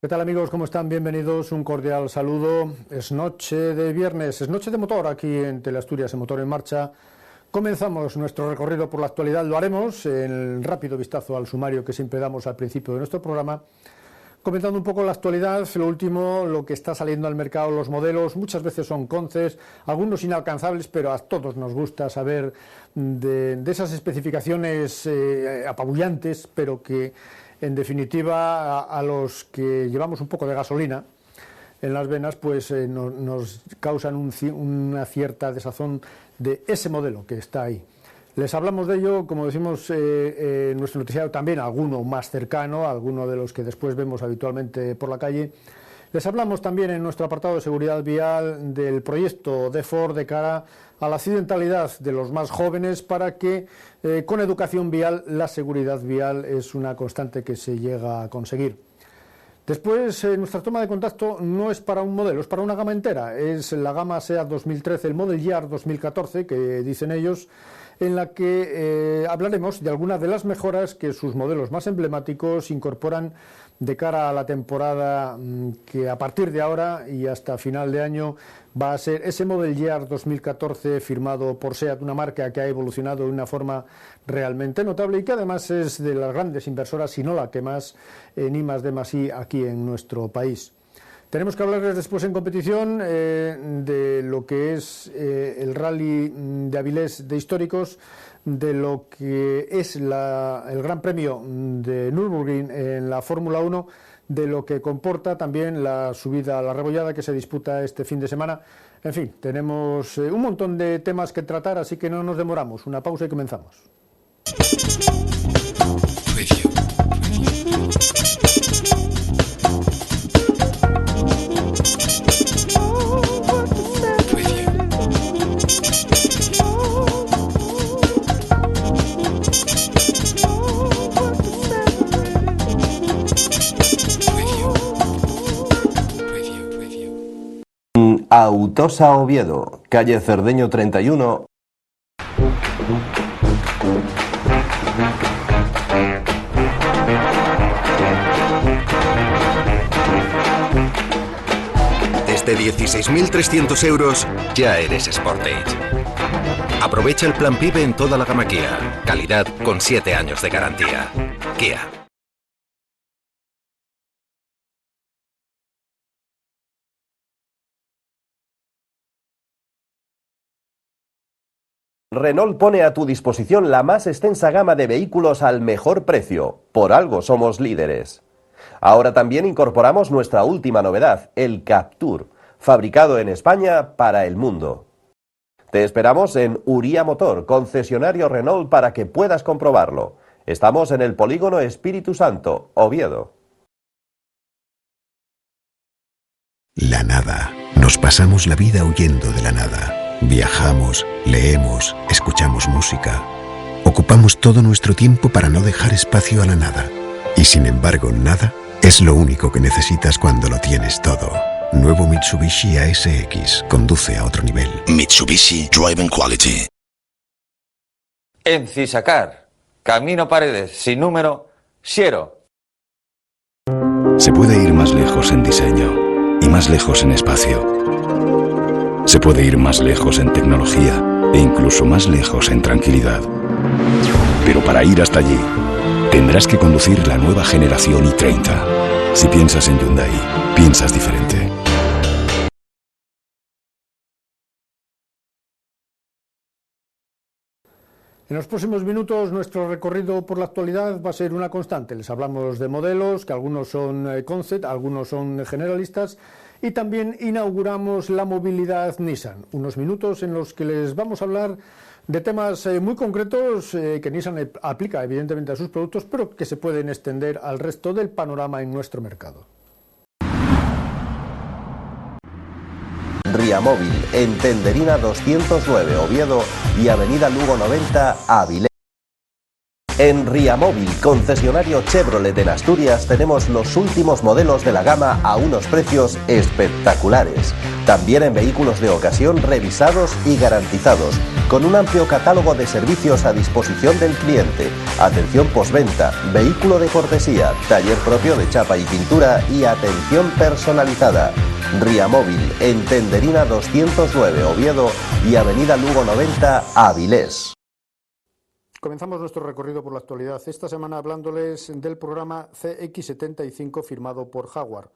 ¿Qué tal, amigos? ¿Cómo están? Bienvenidos, un cordial saludo. Es noche de viernes, es noche de motor aquí en Teleasturias, en Motor en Marcha. Comenzamos nuestro recorrido por la actualidad, lo haremos en rápido vistazo al sumario que siempre damos al principio de nuestro programa, comentando un poco la actualidad, lo último, lo que está saliendo al mercado, los modelos. Muchas veces son conceptos, algunos inalcanzables, pero a todos nos gusta saber de esas especificaciones apabullantes, pero que en definitiva a los que llevamos un poco de gasolina en las venas, pues nos causan una cierta desazón de ese modelo que está ahí. Les hablamos de ello, como decimos en nuestro noticiario, también alguno más cercano, alguno de los que después vemos habitualmente por la calle. Les hablamos también en nuestro apartado de seguridad vial del proyecto de Ford de cara a la accidentalidad de los más jóvenes para que con educación vial la seguridad vial es una constante que se llega a conseguir. Después, nuestra toma de contacto no es para un modelo, es para una gama entera. Es la gama SEAT 2013, el Model Year 2014, que dicen ellos, en la que hablaremos de algunas de las mejoras que sus modelos más emblemáticos incorporan de cara a la temporada que a partir de ahora y hasta final de año va a ser ese Model Year 2014 firmado por SEAT, una marca que ha evolucionado de una forma realmente notable y que además es de las grandes inversoras, si no la que más, en I+D+I aquí en nuestro país. Tenemos que hablarles después en competición de lo que es el Rally de Avilés de históricos, de lo que es el Gran Premio de Nürburgring en la Fórmula 1, de lo que comporta también la subida a la Rebollada que se disputa este fin de semana. En fin, tenemos un montón de temas que tratar, así que no nos demoramos. Una pausa y comenzamos. Autosa Oviedo, calle Cerdeño 31. Desde 16.300 euros ya eres Sportage. Aprovecha el plan PIB en toda la gama Kia. Calidad con 7 años de garantía. Kia. Renault pone a tu disposición la más extensa gama de vehículos al mejor precio. Por algo somos líderes. Ahora también incorporamos nuestra última novedad, el Captur, fabricado en España para el mundo. Te esperamos en Uría Motor, concesionario Renault, para que puedas comprobarlo. Estamos en el Polígono Espíritu Santo, Oviedo. La nada. Nos pasamos la vida huyendo de la nada. Viajamos, leemos, escuchamos música. Ocupamos todo nuestro tiempo para no dejar espacio a la nada. Y sin embargo, nada es lo único que necesitas cuando lo tienes todo. Nuevo Mitsubishi ASX. Conduce a otro nivel. Mitsubishi Driving Quality. En Cisacar, Camino Paredes, sin número, Siero. Se puede ir más lejos en diseño y más lejos en espacio. Se puede ir más lejos en tecnología e incluso más lejos en tranquilidad. Pero para ir hasta allí, tendrás que conducir la nueva generación i30. Si piensas en Hyundai, piensas diferente. En los próximos minutos nuestro recorrido por la actualidad va a ser una constante. Les hablamos de modelos, que algunos son concept, algunos son generalistas, y también inauguramos la movilidad Nissan. Unos minutos en los que les vamos a hablar de temas muy concretos que Nissan aplica evidentemente a sus productos, pero que se pueden extender al resto del panorama en nuestro mercado. Riamóvil, en Tenderina 209, Oviedo, y Avenida Lugo 90, Avilés. En Riamóvil, concesionario Chevrolet en Asturias, tenemos los últimos modelos de la gama a unos precios espectaculares. También en vehículos de ocasión revisados y garantizados, con un amplio catálogo de servicios a disposición del cliente. Atención postventa, vehículo de cortesía, taller propio de chapa y pintura y atención personalizada. Riamóvil, en Tenderina 209 Oviedo y Avenida Lugo 90 Avilés. Comenzamos nuestro recorrido por la actualidad, esta semana hablándoles del programa CX75 firmado por Jaguar,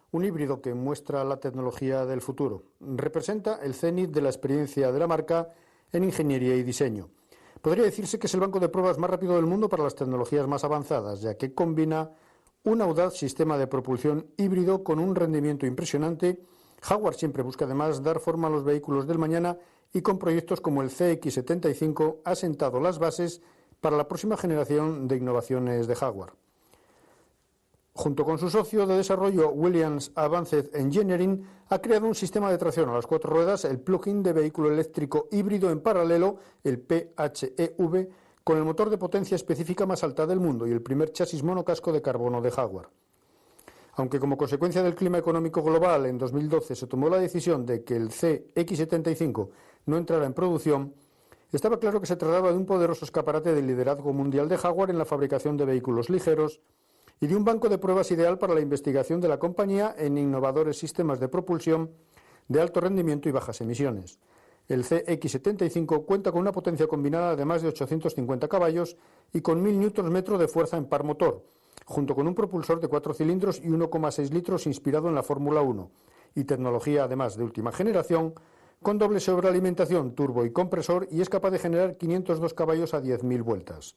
un híbrido que muestra la tecnología del futuro. Representa el cenit de la experiencia de la marca en ingeniería y diseño. Podría decirse que es el banco de pruebas más rápido del mundo para las tecnologías más avanzadas, ya que combina un audaz sistema de propulsión híbrido con un rendimiento impresionante. Jaguar siempre busca además dar forma a los vehículos del mañana y con proyectos como el CX75 ha sentado las bases para la próxima generación de innovaciones de Jaguar. Junto con su socio de desarrollo Williams Advanced Engineering, ha creado un sistema de tracción a las 4 ruedas, el plug-in de vehículo eléctrico híbrido en paralelo, el PHEV, con el motor de potencia específica más alta del mundo y el primer chasis monocasco de carbono de Jaguar. Aunque como consecuencia del clima económico global en 2012 se tomó la decisión de que el CX75 no entrara en producción, estaba claro que se trataba de un poderoso escaparate del liderazgo mundial de Jaguar en la fabricación de vehículos ligeros y de un banco de pruebas ideal para la investigación de la compañía en innovadores sistemas de propulsión de alto rendimiento y bajas emisiones. El CX75 cuenta con una potencia combinada de más de 850 caballos y con 1000 Nm de fuerza en par motor, junto con un propulsor de 4 cilindros y 1,6 litros inspirado en la Fórmula 1, y tecnología además de última generación, con doble sobrealimentación, turbo y compresor, y es capaz de generar 502 caballos a 10.000 vueltas.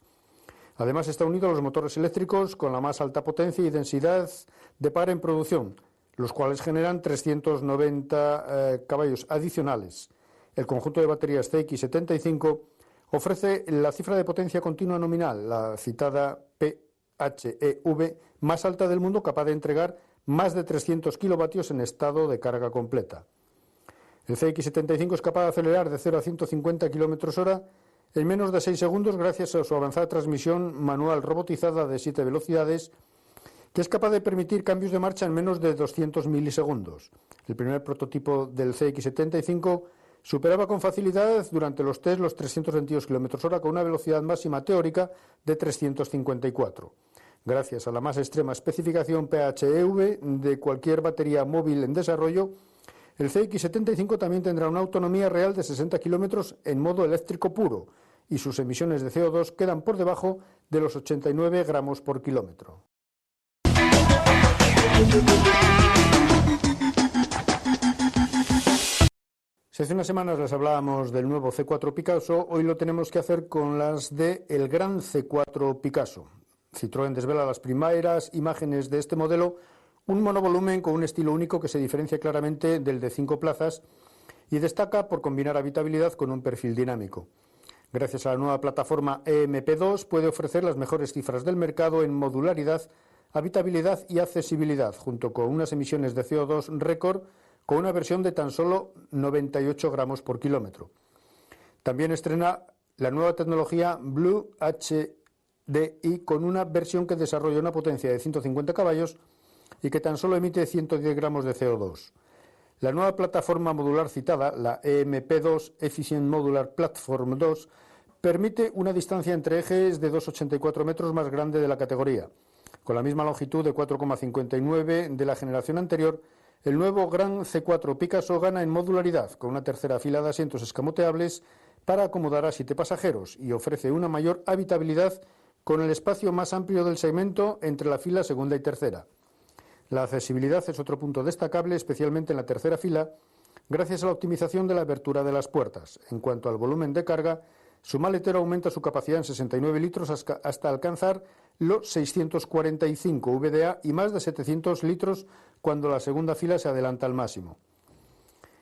Además está unido a los motores eléctricos con la más alta potencia y densidad de par en producción, los cuales generan 390 caballos adicionales. El conjunto de baterías CX75 ofrece la cifra de potencia continua nominal, la citada PHEV, más alta del mundo, capaz de entregar más de 300 kilovatios en estado de carga completa. El CX75 es capaz de acelerar de 0 a 150 km/h en menos de 6 segundos gracias a su avanzada transmisión manual robotizada de 7 velocidades, que es capaz de permitir cambios de marcha en menos de 200 milisegundos. El primer prototipo del CX75 superaba con facilidad durante los test los 322 km/h con una velocidad máxima teórica de 354. Gracias a la más extrema especificación PHEV de cualquier batería móvil en desarrollo, el CX75 también tendrá una autonomía real de 60 km en modo eléctrico puro y sus emisiones de CO2 quedan por debajo de los 89 gramos por kilómetro. Si hace unas semanas les hablábamos del nuevo C4 Picasso, hoy lo tenemos que hacer con las de el Gran C4 Picasso. Citroën desvela las primeras imágenes de este modelo, un monovolumen con un estilo único que se diferencia claramente del de 5 plazas y destaca por combinar habitabilidad con un perfil dinámico. Gracias a la nueva plataforma EMP2 puede ofrecer las mejores cifras del mercado en modularidad, habitabilidad y accesibilidad, junto con unas emisiones de CO2 récord con una versión de tan solo 98 gramos por kilómetro. También estrena la nueva tecnología Blue HDI con una versión que desarrolla una potencia de 150 caballos y que tan solo emite 110 gramos de CO2. La nueva plataforma modular citada, la EMP2 Efficient Modular Platform 2, permite una distancia entre ejes de 2,84 metros más grande de la categoría. Con la misma longitud de 4,59 de la generación anterior, el nuevo Gran C4 Picasso gana en modularidad, con una tercera fila de asientos escamoteables para acomodar a 7 pasajeros y ofrece una mayor habitabilidad con el espacio más amplio del segmento entre la fila segunda y tercera. La accesibilidad es otro punto destacable, especialmente en la tercera fila, gracias a la optimización de la abertura de las puertas. En cuanto al volumen de carga, su maletero aumenta su capacidad en 69 litros hasta alcanzar los 645 VDA y más de 700 litros cuando la segunda fila se adelanta al máximo.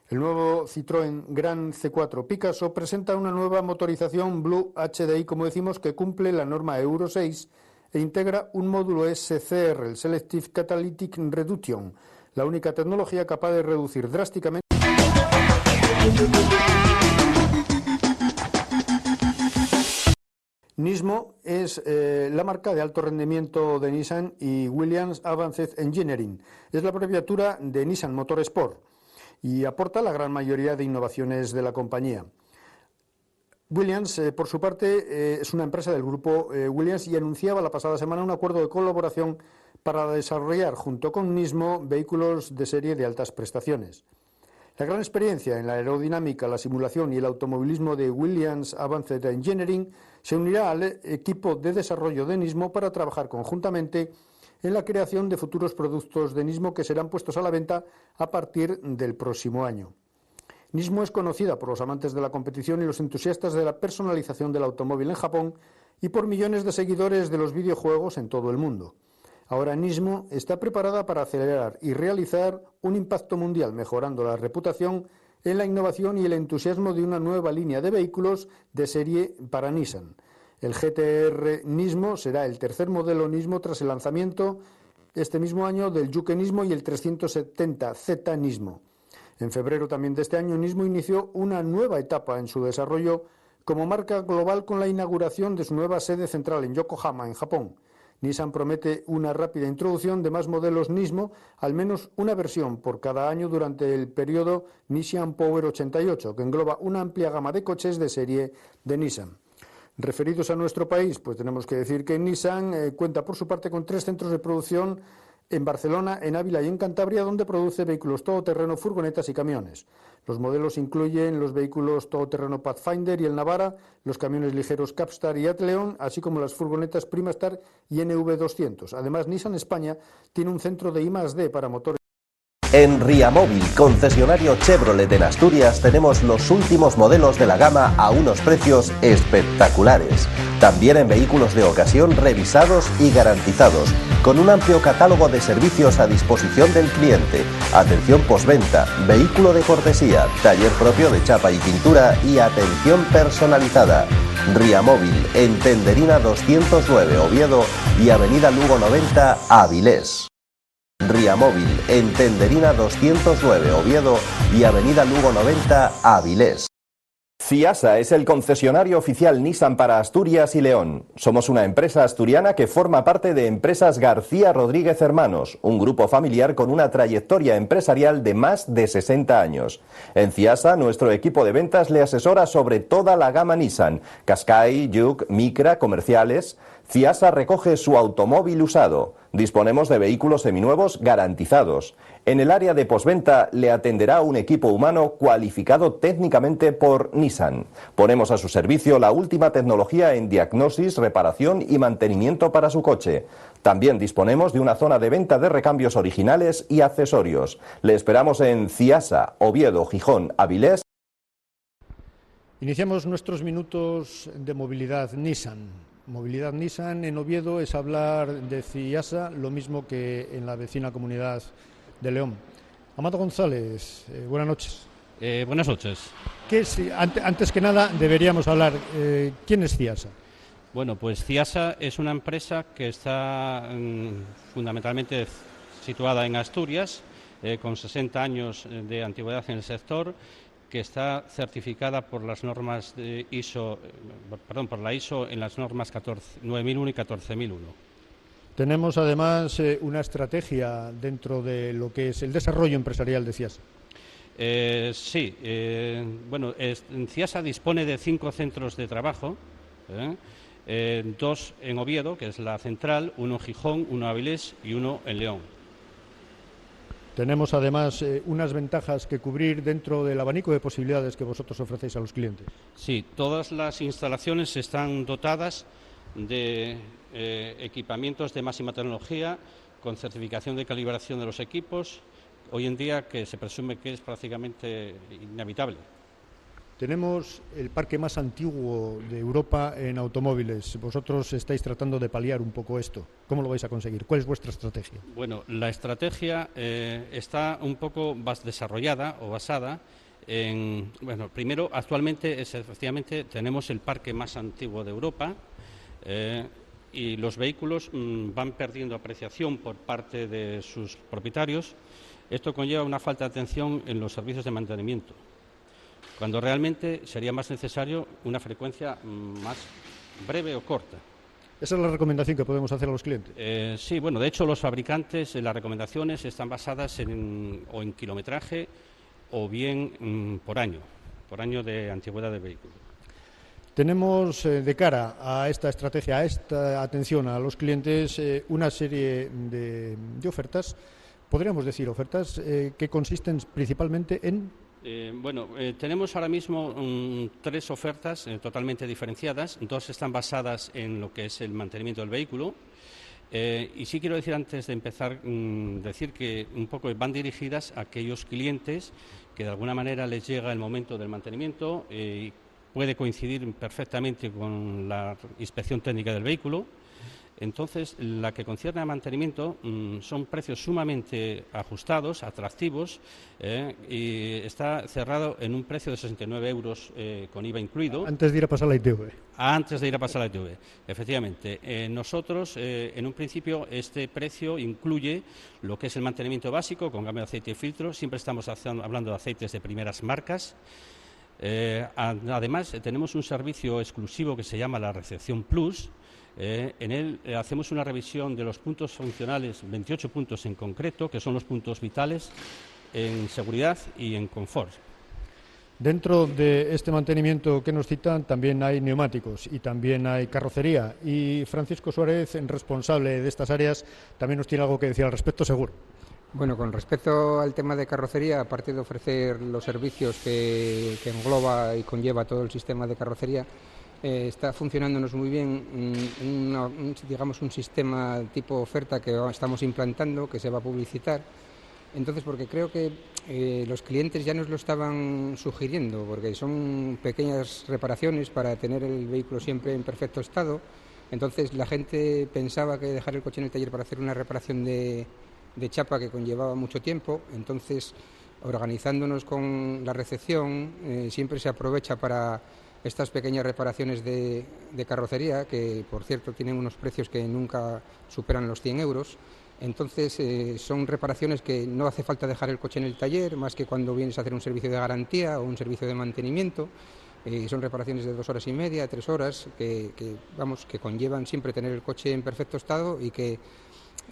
El nuevo Citroën Gran C4 Picasso presenta una nueva motorización Blue HDI, como decimos, que cumple la norma Euro 6 e integra un módulo SCR, el Selective Catalytic Reduction, la única tecnología capaz de reducir drásticamente Nismo es la marca de alto rendimiento de Nissan y Williams Advanced Engineering. Es la abreviatura de Nissan Motorsport y aporta la gran mayoría de innovaciones de la compañía. Williams, por su parte, es una empresa del grupo Williams y anunciaba la pasada semana un acuerdo de colaboración para desarrollar junto con Nismo vehículos de serie de altas prestaciones. La gran experiencia en la aerodinámica, la simulación y el automovilismo de Williams Advanced Engineering se unirá al equipo de desarrollo de Nismo para trabajar conjuntamente en la creación de futuros productos de Nismo que serán puestos a la venta a partir del próximo año. Nismo es conocida por los amantes de la competición y los entusiastas de la personalización del automóvil en Japón y por millones de seguidores de los videojuegos en todo el mundo. Ahora Nismo está preparada para acelerar y realizar un impacto mundial, mejorando la reputación en la innovación y el entusiasmo de una nueva línea de vehículos de serie para Nissan. El GT-R Nismo será el tercer modelo Nismo tras el lanzamiento este mismo año del Juke Nismo y el 370Z Nismo. En febrero también de este año, Nismo inició una nueva etapa en su desarrollo como marca global con la inauguración de su nueva sede central en Yokohama, en Japón. Nissan promete una rápida introducción de más modelos Nismo, al menos una versión por cada año durante el periodo Nissan Power 88, que engloba una amplia gama de coches de serie de Nissan. Referidos a nuestro país, pues tenemos que decir que Nissan cuenta por su parte con 3 centros de producción en Barcelona, en Ávila y en Cantabria, donde produce vehículos todoterreno, furgonetas y camiones. Los modelos incluyen los vehículos todoterreno Pathfinder y el Navara, los camiones ligeros Capstar y Atleon, así como las furgonetas Primastar y NV200. Además, Nissan España tiene un centro de I+D para motores. En Riamóvil, concesionario Chevrolet en Asturias, tenemos los últimos modelos de la gama a unos precios espectaculares. También en vehículos de ocasión revisados y garantizados, con un amplio catálogo de servicios a disposición del cliente, atención postventa, vehículo de cortesía, taller propio de chapa y pintura y atención personalizada. Riamóvil, en Tenderina 209 Oviedo y Avenida Lugo 90 Avilés. Riamóvil, en Tenderina 209 Oviedo y Avenida Lugo 90 Avilés. Ciasa es el concesionario oficial Nissan para Asturias y León. Somos una empresa asturiana que forma parte de Empresas García Rodríguez Hermanos, un grupo familiar con una trayectoria empresarial de más de 60 años. En Ciasa, nuestro equipo de ventas le asesora sobre toda la gama Nissan, Qashqai, Juke, Micra, comerciales. Ciasa recoge su automóvil usado. Disponemos de vehículos seminuevos garantizados. En el área de postventa le atenderá un equipo humano cualificado técnicamente por Nissan. Ponemos a su servicio la última tecnología en diagnosis, reparación y mantenimiento para su coche. También disponemos de una zona de venta de recambios originales y accesorios. Le esperamos en Ciasa, Oviedo, Gijón, Avilés. Iniciamos nuestros minutos de movilidad Nissan. Movilidad Nissan en Oviedo es hablar de Ciasa, lo mismo que en la vecina comunidad de León. Amado González, buenas noches. Buenas noches. Antes que nada deberíamos hablar, ¿quién es Ciasa? Bueno, pues Ciasa es una empresa que está fundamentalmente situada en Asturias, con 60 años de antigüedad en el sector, que está certificada por las normas de ISO, por la ISO en las normas 9001 y 14001. Tenemos además una estrategia dentro de lo que es el desarrollo empresarial de Ciasa. Sí, Ciasa dispone de 5 centros de trabajo, 2 en Oviedo, que es la central, 1 en Gijón, 1 en Avilés y 1 en León. Tenemos además unas ventajas que cubrir dentro del abanico de posibilidades que vosotros ofrecéis a los clientes. Sí, todas las instalaciones están dotadas de equipamientos de máxima tecnología, con certificación de calibración de los equipos, hoy en día que se presume que es prácticamente inevitable. Tenemos el parque más antiguo de Europa en automóviles. Vosotros estáis tratando de paliar un poco esto. ¿Cómo lo vais a conseguir? ¿Cuál es vuestra estrategia? Bueno, la estrategia está un poco desarrollada o basada en... Bueno, primero, actualmente, efectivamente, tenemos el parque más antiguo de Europa y los vehículos van perdiendo apreciación por parte de sus propietarios. Esto conlleva una falta de atención en los servicios de mantenimiento, cuando realmente sería más necesario una frecuencia más breve o corta. Esa es la recomendación que podemos hacer a los clientes. Sí, bueno, de hecho los fabricantes, las recomendaciones están basadas o en kilometraje o bien por año de antigüedad del vehículo. Tenemos de cara a esta estrategia, a esta atención a los clientes, una serie de ofertas, podríamos decir ofertas, que consisten principalmente en... Tenemos ahora mismo 3 ofertas totalmente diferenciadas. 2 están basadas en lo que es el mantenimiento del vehículo. Y sí quiero decir, antes de empezar, decir que un poco van dirigidas a aquellos clientes que de alguna manera les llega el momento del mantenimiento y puede coincidir perfectamente con la inspección técnica del vehículo. Entonces, la que concierne a mantenimiento son precios sumamente ajustados, atractivos, y está cerrado en un precio de 69 euros con IVA incluido. Antes de ir a pasar la ITV. Antes de ir a pasar la ITV, efectivamente. Nosotros, en un principio, este precio incluye lo que es el mantenimiento básico con cambio de aceite y filtro. Siempre estamos hablando de aceites de primeras marcas. Además, tenemos un servicio exclusivo que se llama la Recepción Plus. En él hacemos una revisión de los puntos funcionales, 28 puntos en concreto, que son los puntos vitales en seguridad y en confort. Dentro de este mantenimiento que nos citan también hay neumáticos y también hay carrocería. Y Francisco Suárez, responsable de estas áreas, también nos tiene algo que decir al respecto, seguro. Bueno, con respecto al tema de carrocería, aparte de ofrecer los servicios que engloba y conlleva todo el sistema de carrocería, está funcionándonos muy bien un sistema tipo oferta que estamos implantando, que se va a publicitar. Entonces, porque creo que los clientes ya nos lo estaban sugiriendo, porque son pequeñas reparaciones para tener el vehículo siempre en perfecto estado. Entonces, la gente pensaba que dejar el coche en el taller para hacer una reparación de chapa que conllevaba mucho tiempo. Entonces, organizándonos con la recepción, siempre se aprovecha para estas pequeñas reparaciones de carrocería, que por cierto tienen unos precios que nunca superan los 100 euros. Entonces son reparaciones que no hace falta dejar el coche en el taller, más que cuando vienes a hacer un servicio de garantía o un servicio de mantenimiento. Son reparaciones de 2 horas y media, 3 horas, que conllevan siempre tener el coche en perfecto estado y que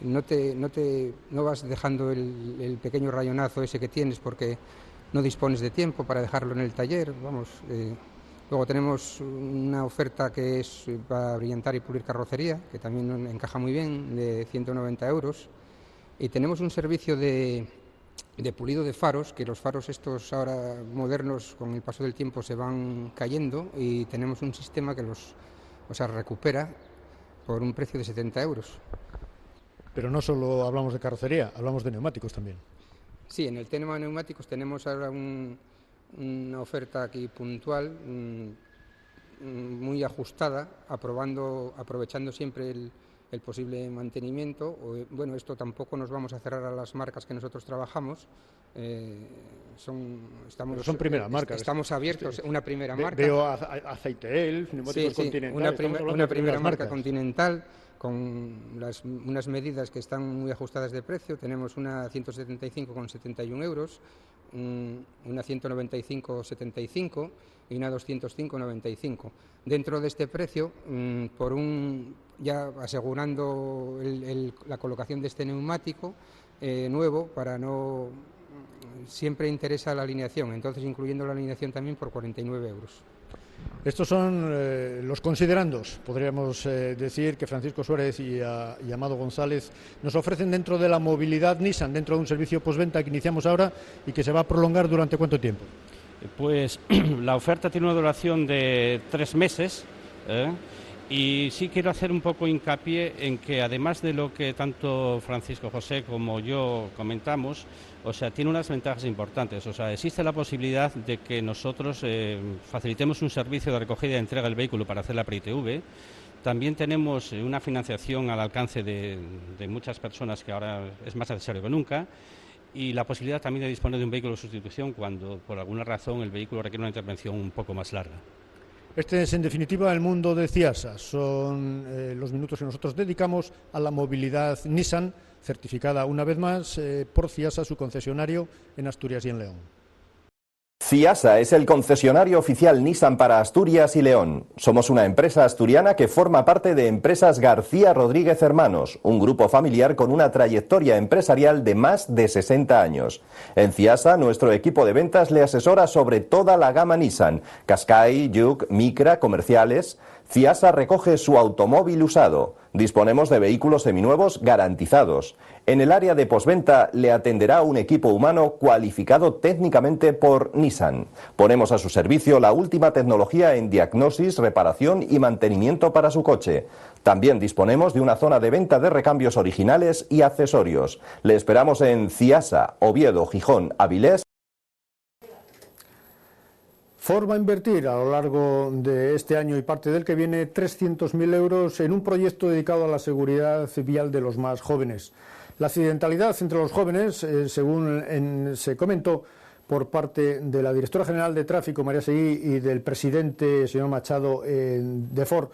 no vas dejando el pequeño rayonazo ese que tienes porque no dispones de tiempo para dejarlo en el taller. Luego tenemos una oferta que es para brillantar y pulir carrocería, que también encaja muy bien, de 190 euros. Y tenemos un servicio de pulido de faros, que los faros estos ahora modernos con el paso del tiempo se van cayendo, y tenemos un sistema que los recupera por un precio de 70 euros. Pero no solo hablamos de carrocería, hablamos de neumáticos también. Sí, en el tema de neumáticos tenemos ahora una oferta aquí puntual, muy ajustada, aprovechando siempre el posible mantenimiento. Esto tampoco nos vamos a cerrar a las marcas que nosotros trabajamos. Son primeras marcas. Estamos abiertos, una primera marca. Veo Aceite neumáticos Continental. Una primera marca Continental, con unas medidas que están muy ajustadas de precio. Tenemos una 175 con 71 euros, una 195,75 y una 205,95. Dentro de este precio, ya asegurando la colocación de este neumático nuevo, para no... Siempre interesa la alineación, entonces incluyendo la alineación también por 49 euros. Estos son los considerandos, podríamos decir, que Francisco Suárez y Amado González nos ofrecen dentro de la movilidad Nissan, dentro de un servicio postventa que iniciamos ahora y que se va a prolongar ¿durante cuánto tiempo? Pues la oferta tiene una duración de 3 meses, y sí quiero hacer un poco hincapié en que, además de lo que tanto Francisco José como yo comentamos, tiene unas ventajas importantes. Existe la posibilidad de que nosotros facilitemos un servicio de recogida y entrega del vehículo para hacer la pre-ITV. También tenemos una financiación al alcance de muchas personas, que ahora es más necesario que nunca, y la posibilidad también de disponer de un vehículo de sustitución cuando por alguna razón el vehículo requiere una intervención un poco más larga. Este es, en definitiva, el mundo de Ciasa. Son los minutos que nosotros dedicamos a la movilidad Nissan, certificada una vez más por Ciasa, su concesionario en Asturias y en León. Ciasa es el concesionario oficial Nissan para Asturias y León. Somos una empresa asturiana que forma parte de Empresas García Rodríguez Hermanos, un grupo familiar con una trayectoria empresarial de más de 60 años. En Ciasa, nuestro equipo de ventas le asesora sobre toda la gama Nissan, Qashqai, Juke, Micra, comerciales. Ciasa recoge su automóvil usado. Disponemos de vehículos seminuevos garantizados. En el área de postventa le atenderá un equipo humano cualificado técnicamente por Nissan. Ponemos a su servicio la última tecnología en diagnosis, reparación y mantenimiento para su coche. También disponemos de una zona de venta de recambios originales y accesorios. Le esperamos en Ciasa, Oviedo, Gijón, Avilés. Ford va a invertir a lo largo de este año y parte del que viene 300.000 euros en un proyecto dedicado a la seguridad vial de los más jóvenes. La accidentalidad entre los jóvenes, según se comentó por parte de la directora general de Tráfico, María Seguí, y del presidente, señor Machado, de Ford,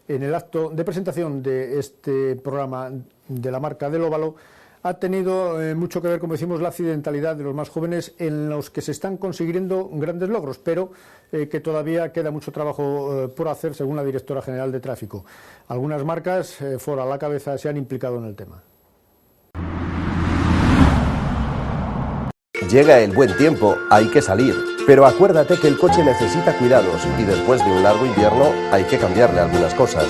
en el acto de presentación de este programa de la marca del Óvalo, ha tenido mucho que ver, como decimos, la accidentalidad de los más jóvenes, en los que se están consiguiendo grandes logros, pero que todavía queda mucho trabajo por hacer, según la directora general de Tráfico. Algunas marcas, Ford a la cabeza, se han implicado en el tema. Llega el buen tiempo, hay que salir, pero acuérdate que el coche necesita cuidados y después de un largo invierno hay que cambiarle algunas cosas.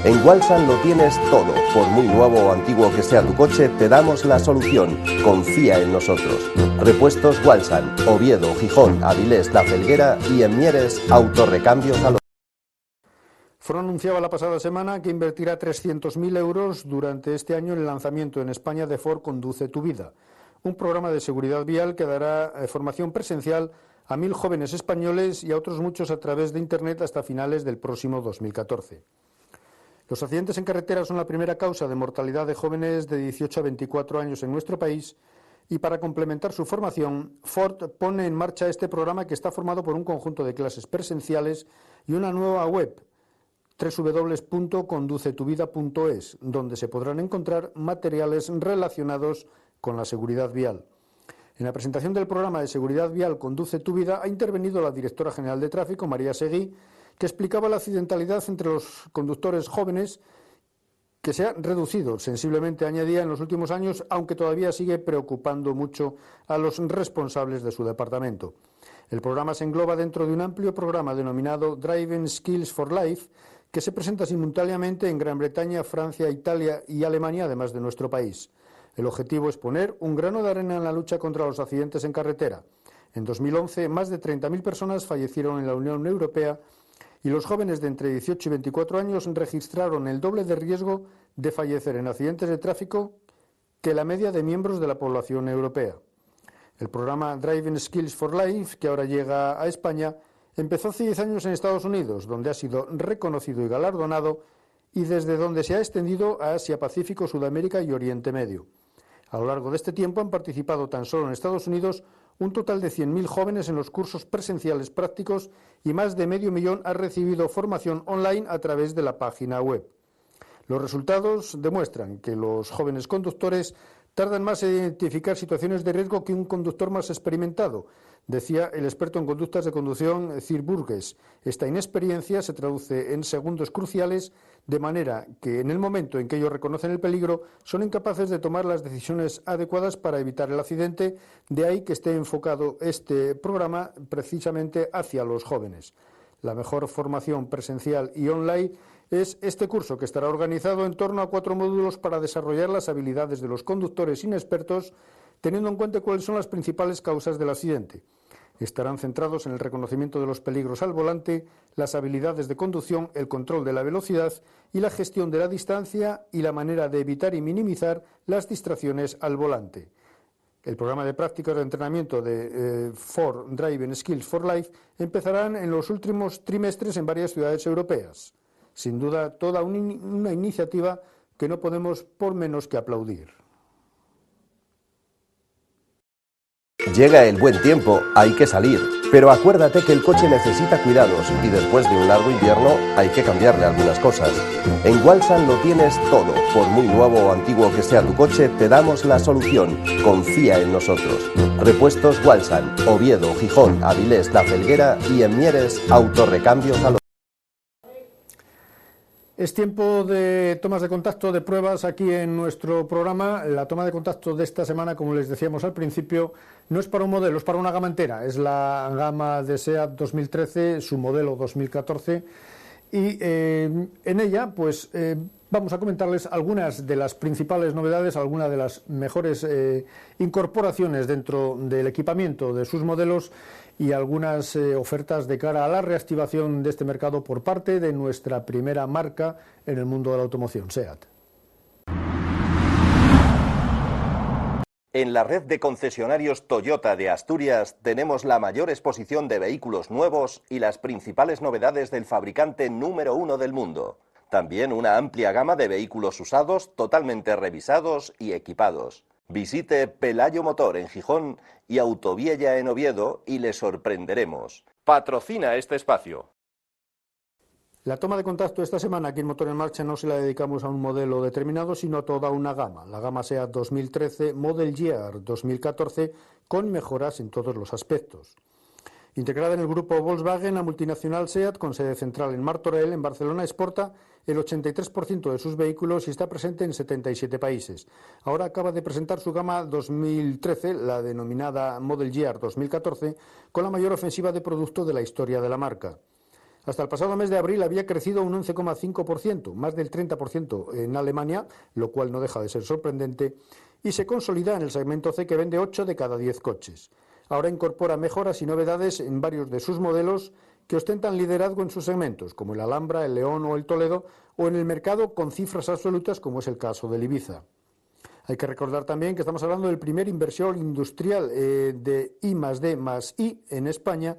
En Walsan lo tienes todo, por muy nuevo o antiguo que sea tu coche, te damos la solución. Confía en nosotros. Repuestos Walsan, Oviedo, Gijón, Avilés, La Felguera y en Mieres, Autorrecambios a los... Ford anunciaba la pasada semana que invertirá 300.000 euros durante este año en el lanzamiento en España de Ford Conduce tu Vida, un programa de seguridad vial que dará formación presencial a 1.000 jóvenes españoles y a otros muchos a través de Internet hasta finales del próximo 2014. Los accidentes en carretera son la primera causa de mortalidad de jóvenes de 18 a 24 años en nuestro país y para complementar su formación, Ford pone en marcha este programa que está formado por un conjunto de clases presenciales y una nueva web, www.conducetuvida.es, donde se podrán encontrar materiales relacionados con la seguridad vial. En la presentación del programa de seguridad vial Conduce tu Vida ha intervenido la directora general de Tráfico, María Seguí, que explicaba la accidentalidad entre los conductores jóvenes, que se ha reducido sensiblemente, añadía, en los últimos años, aunque todavía sigue preocupando mucho a los responsables de su departamento. El programa se engloba dentro de un amplio programa denominado Driving Skills for Life, que se presenta simultáneamente en Gran Bretaña, Francia, Italia y Alemania, además de nuestro país. El objetivo es poner un grano de arena en la lucha contra los accidentes en carretera. En 2011, más de 30.000 personas fallecieron en la Unión Europea y los jóvenes de entre 18 y 24 años registraron el doble de riesgo de fallecer en accidentes de tráfico que la media de miembros de la población europea. El programa Driving Skills for Life, que ahora llega a España, empezó hace 10 años en Estados Unidos, donde ha sido reconocido y galardonado, y desde donde se ha extendido a Asia, Pacífico, Sudamérica y Oriente Medio. A lo largo de este tiempo han participado tan solo en Estados Unidos un total de 100.000 jóvenes en los cursos presenciales prácticos y más de 500.000 han recibido formación online a través de la página web. Los resultados demuestran que los jóvenes conductores tardan más en identificar situaciones de riesgo que un conductor más experimentado, decía el experto en conductas de conducción Sir Burgess. Esta inexperiencia se traduce en segundos cruciales, de manera que en el momento en que ellos reconocen el peligro son incapaces de tomar las decisiones adecuadas para evitar el accidente. De ahí que esté enfocado este programa precisamente hacia los jóvenes. La mejor formación presencial y online es este curso, que estará organizado en torno a 4 módulos para desarrollar las habilidades de los conductores inexpertos, teniendo en cuenta cuáles son las principales causas del accidente. Estarán centrados en el reconocimiento de los peligros al volante, las habilidades de conducción, el control de la velocidad y la gestión de la distancia y la manera de evitar y minimizar las distracciones al volante. El programa de prácticas de entrenamiento de Ford Driving Skills for Life empezarán en los últimos trimestres en varias ciudades europeas. Sin duda, toda una iniciativa que no podemos por menos que aplaudir. Llega el buen tiempo, hay que salir, pero acuérdate que el coche necesita cuidados y después de un largo invierno hay que cambiarle algunas cosas. En Walsan lo tienes todo, por muy nuevo o antiguo que sea tu coche, te damos la solución. Confía en nosotros. Repuestos Walsan, Oviedo, Gijón, Avilés, La Felguera y en Mieres, Autorrecambios a los... Es tiempo de tomas de contacto, de pruebas aquí en nuestro programa. La toma de contacto de esta semana, como les decíamos al principio, no es para un modelo, es para una gama entera. Es la gama de SEAT 2013, su modelo 2014. Y en ella, pues vamos a comentarles algunas de las principales novedades, algunas de las mejores incorporaciones dentro del equipamiento de sus modelos y algunas ofertas de cara a la reactivación de este mercado por parte de nuestra primera marca en el mundo de la automoción, SEAT. En la red de concesionarios Toyota de Asturias tenemos la mayor exposición de vehículos nuevos y las principales novedades del fabricante número 1 del mundo. También una amplia gama de vehículos usados totalmente revisados y equipados. Visite Pelayo Motor en Gijón y Autoviella en Oviedo y le sorprenderemos. Patrocina este espacio. La toma de contacto esta semana aquí en Motor en Marcha no se la dedicamos a un modelo determinado, sino a toda una gama. La gama SEAT 2013, Model Year 2014, con mejoras en todos los aspectos. Integrada en el grupo Volkswagen, la multinacional SEAT, con sede central en Martorell, en Barcelona, exporta el 83% de sus vehículos y está presente en 77 países. Ahora acaba de presentar su gama 2013, la denominada Model Year 2014, con la mayor ofensiva de producto de la historia de la marca. Hasta el pasado mes de abril había crecido un 11,5%, más del 30% en Alemania, lo cual no deja de ser sorprendente, y se consolida en el segmento C, que vende 8 de cada 10 coches. Ahora incorpora mejoras y novedades en varios de sus modelos que ostentan liderazgo en sus segmentos, como el Alhambra, el León o el Toledo, o en el mercado con cifras absolutas, como es el caso del Ibiza. Hay que recordar también que estamos hablando del primer inversor industrial de I+D+I en España,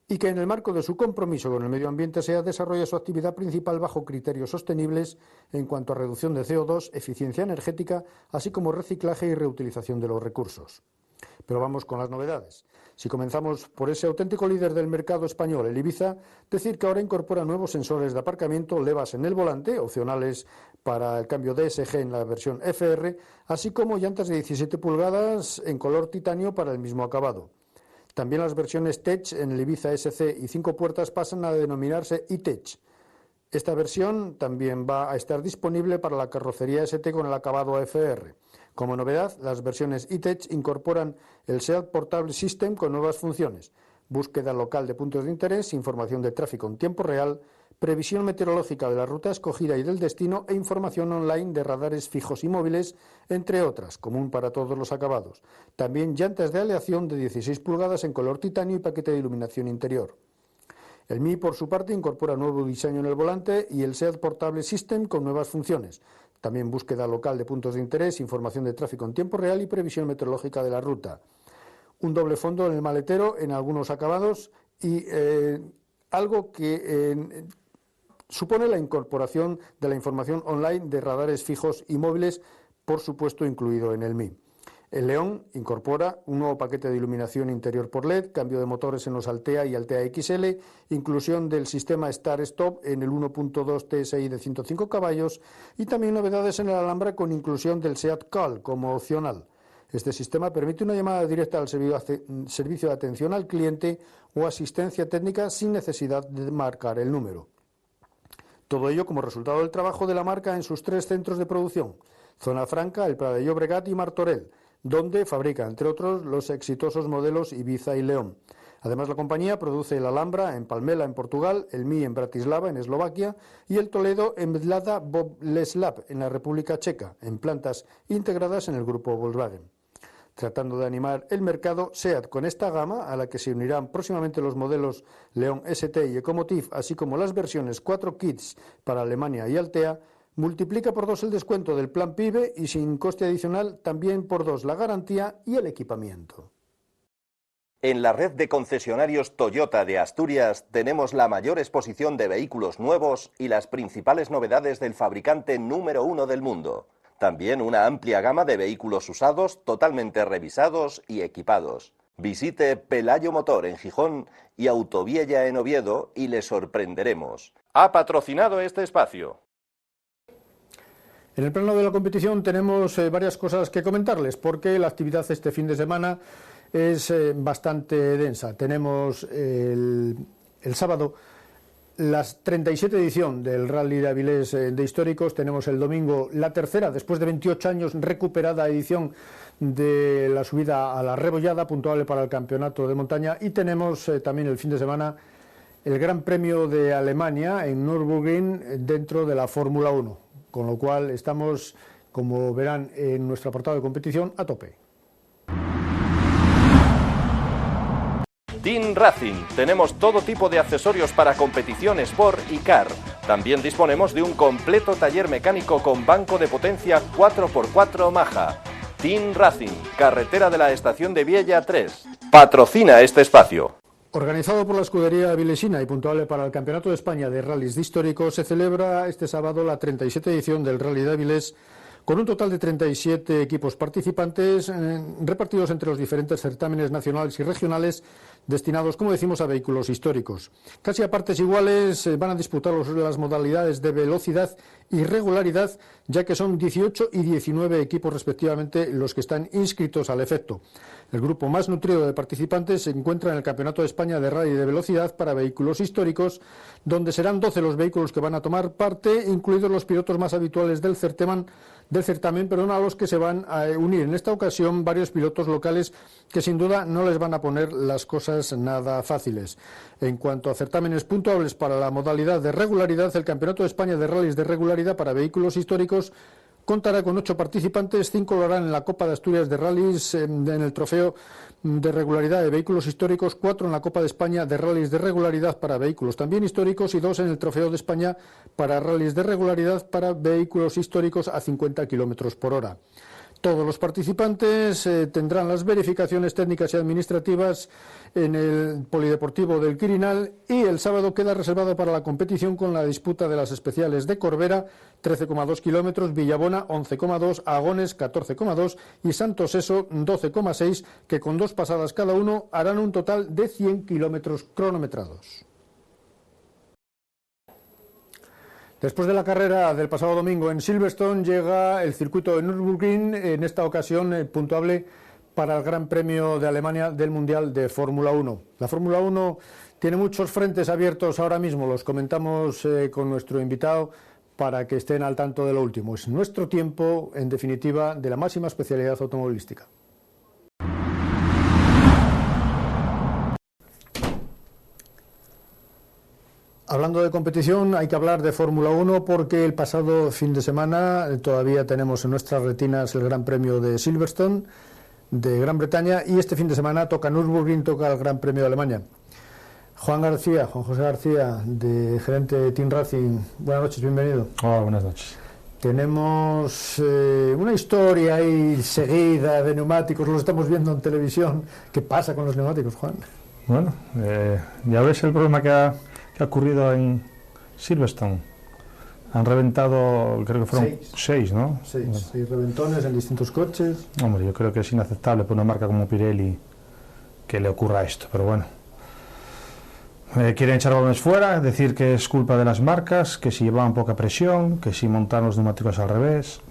y que en el marco de su compromiso con el medio ambiente SEAT desarrolla su actividad principal bajo criterios sostenibles en cuanto a reducción de CO2, eficiencia energética, así como reciclaje y reutilización de los recursos. Pero vamos con las novedades. Si comenzamos por ese auténtico líder del mercado español, el Ibiza, decir que ahora incorpora nuevos sensores de aparcamiento, levas en el volante, opcionales para el cambio DSG en la versión FR, así como llantas de 17 pulgadas en color titanio para el mismo acabado. También las versiones Tech en el Ibiza SC y 5 puertas pasan a denominarse E-Tech. Esta versión también va a estar disponible para la carrocería ST con el acabado FR. Como novedad, las versiones E-Tech incorporan el SEAT Portable System con nuevas funciones: búsqueda local de puntos de interés, información de tráfico en tiempo real, previsión meteorológica de la ruta escogida y del destino e información online de radares fijos y móviles, entre otras, común para todos los acabados. También llantas de aleación de 16 pulgadas en color titanio y paquete de iluminación interior. El Mi, por su parte, incorpora nuevo diseño en el volante y el SEAT Portable System con nuevas funciones. También búsqueda local de puntos de interés, información de tráfico en tiempo real y previsión meteorológica de la ruta. Un doble fondo en el maletero en algunos acabados y algo que supone la incorporación de la información online de radares fijos y móviles, por supuesto incluido en el Mi. El León incorpora un nuevo paquete de iluminación interior por LED, cambio de motores en los Altea y Altea XL, inclusión del sistema Start-Stop en el 1.2 TSI de 105 caballos y también novedades en el Alhambra con inclusión del SEAT Call como opcional. Este sistema permite una llamada directa al servicio de atención al cliente o asistencia técnica sin necesidad de marcar el número. Todo ello como resultado del trabajo de la marca en sus 3 centros de producción: Zona Franca, El Prat de Llobregat y Martorell, donde fabrica, entre otros, los exitosos modelos Ibiza y León. Además, la compañía produce el Alhambra en Palmela, en Portugal, el Mi en Bratislava, en Eslovaquia, y el Toledo en Mlada Boleslav, en la República Checa, en plantas integradas en el grupo Volkswagen. Tratando de animar el mercado, SEAT, con esta gama, a la que se unirán próximamente los modelos León ST y Ecomotive, así como las versiones 4 Kits para Alemania y Altea, multiplica por 2 el descuento del plan PIBE y sin coste adicional también por 2 la garantía y el equipamiento. En la red de concesionarios Toyota de Asturias tenemos la mayor exposición de vehículos nuevos y las principales novedades del fabricante número 1 del mundo. También una amplia gama de vehículos usados totalmente revisados y equipados. Visite Pelayo Motor en Gijón y Autoviella en Oviedo y le sorprenderemos. Ha patrocinado este espacio. En el plano de la competición tenemos varias cosas que comentarles, porque la actividad este fin de semana es bastante densa. Tenemos el sábado la 37 edición del Rally de Avilés de Históricos, tenemos el domingo la tercera, después de 28 años, recuperada edición de la subida a la Rebollada, puntuable para el campeonato de montaña, y tenemos también el fin de semana el Gran Premio de Alemania en Nürburgring dentro de la Fórmula 1, con lo cual estamos, como verán en nuestro apartado de competición, a tope. Team Racing. Tenemos todo tipo de accesorios para competición Sport y Car. También disponemos de un completo taller mecánico con banco de potencia 4x4 Maja. Team Racing, carretera de la estación de Viella 3. Patrocina este espacio. Organizado por la escudería avilesina y puntuable para el Campeonato de España de Rallys de Históricos, se celebra este sábado la 37 edición del Rally de Avilés, con un total de 37 equipos participantes repartidos entre los diferentes certámenes nacionales y regionales destinados, como decimos, a vehículos históricos. Casi a partes iguales van a disputar las modalidades de velocidad y regularidad, ya que son 18 y 19 equipos respectivamente los que están inscritos al efecto. El grupo más nutrido de participantes se encuentra en el Campeonato de España de Rally de Velocidad para vehículos históricos, donde serán 12 los vehículos que van a tomar parte, incluidos los pilotos más habituales del certamen, a los que se van a unir en esta ocasión varios pilotos locales que sin duda no les van a poner las cosas nada fáciles. En cuanto a certámenes puntuables para la modalidad de regularidad, el Campeonato de España de Rallys de Regularidad para vehículos históricos contará con 8 participantes, 5 lo harán en la Copa de Asturias de Rallys en el trofeo de regularidad de vehículos históricos, 4 en la Copa de España de Rallys de regularidad para vehículos también históricos y 2 en el trofeo de España para rallys de regularidad para vehículos históricos a 50 km por hora. Todos los participantes tendrán las verificaciones técnicas y administrativas en el Polideportivo del Quirinal, y el sábado queda reservado para la competición con la disputa de las especiales de Corbera, 13,2 kilómetros, Villabona, 11,2, Agones, 14,2 y Santo Seso, 12,6, que con 2 pasadas cada uno harán un total de 100 kilómetros cronometrados. Después de la carrera del pasado domingo en Silverstone llega el circuito de Nürburgring, en esta ocasión puntuable para el Gran Premio de Alemania del Mundial de Fórmula 1. La Fórmula 1 tiene muchos frentes abiertos ahora mismo, los comentamos con nuestro invitado para que estén al tanto de lo último. Es nuestro tiempo, en definitiva, de la máxima especialidad automovilística. Hablando de competición, hay que hablar de Fórmula 1 porque el pasado fin de semana todavía tenemos en nuestras retinas el Gran Premio de Silverstone de Gran Bretaña, y este fin de semana toca Nürburgring, toca el Gran Premio de Alemania. Juan José García, gerente de Team Racing, buenas noches, bienvenido. Hola, buenas noches. Tenemos una historia ahí seguida de neumáticos, lo estamos viendo en televisión. ¿Qué pasa con los neumáticos, Juan? Bueno, ya ves el problema que ha ocurrido en Silverstone. Han reventado, creo que fueron 6, ¿no? 6 reventones en distintos coches. Hombre, yo creo que es inaceptable para una marca como Pirelli que le ocurra esto, pero bueno. Quieren echar balones fuera, decir que es culpa de las marcas, que si llevaban poca presión, que si montaron los neumáticos al revés.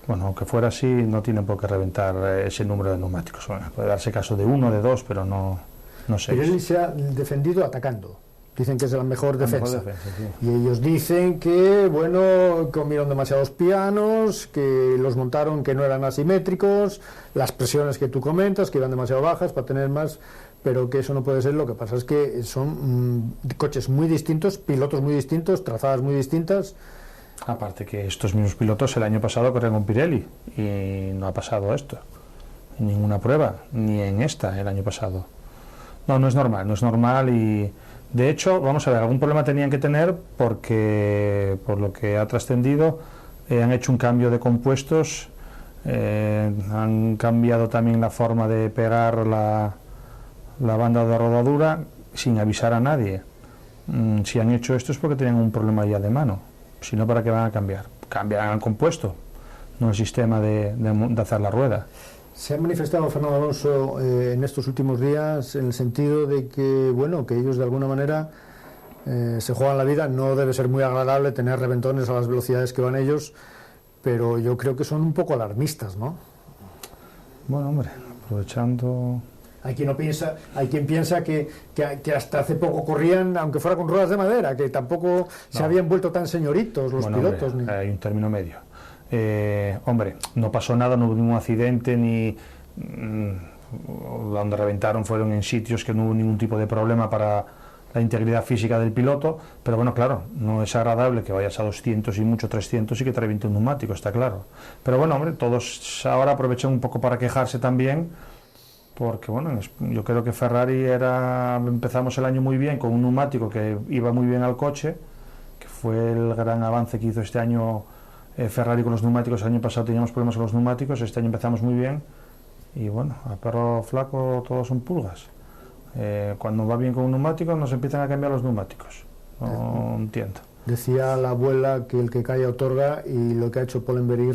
Bueno, aunque fuera así, no tienen por qué reventar ese número de neumáticos. Bueno, puede darse caso de 1, de 2, pero no 6. Pirelli se ha defendido atacando. Dicen que es la mejor defensa. Sí. Y ellos dicen que, bueno, comieron demasiados pianos, que los montaron que no eran asimétricos, las presiones que tú comentas, que iban demasiado bajas para tener más, pero que eso no puede ser. Lo que pasa es que son coches muy distintos, pilotos muy distintos, trazadas muy distintas. Aparte que estos mismos pilotos el año pasado corrieron con Pirelli y no ha pasado esto. En ninguna prueba, ni en esta el año pasado. No es normal y... De hecho, vamos a ver, algún problema tenían que tener porque, por lo que ha trascendido, han hecho un cambio de compuestos, han cambiado también la forma de pegar la banda de rodadura sin avisar a nadie. Si han hecho esto es porque tenían un problema ya de mano, si no, ¿para qué van a cambiar? Cambian el compuesto, no el sistema de hacer la rueda. Se ha manifestado Fernando Alonso en estos últimos días en el sentido de que, bueno, que ellos de alguna manera se juegan la vida. No debe ser muy agradable tener reventones a las velocidades que van ellos, pero yo creo que son un poco alarmistas, ¿no? Bueno, hombre, aprovechando... Hay quien piensa que hasta hace poco corrían, aunque fuera con ruedas de madera, que tampoco se habían vuelto tan señoritos los pilotos. Hombre, hay un término medio. Hombre, no pasó nada, no hubo ningún accidente, ni donde reventaron fueron en sitios que no hubo ningún tipo de problema para la integridad física del piloto, pero bueno, claro, no es agradable que vayas a 200 y mucho 300 y que te reviente un neumático, está claro. Pero bueno, hombre, todos ahora aprovechan un poco para quejarse también, porque bueno, yo creo que Ferrari empezamos el año muy bien con un neumático que iba muy bien al coche, que fue el gran avance que hizo este año Ferrari con los neumáticos. El año pasado teníamos problemas con los neumáticos, este año empezamos muy bien y bueno, a perro flaco todos son pulgas. Cuando va bien con un neumático nos empiezan a cambiar los neumáticos, no entiendo. Decía la abuela que el que calla otorga, y lo que ha hecho Pollenberry,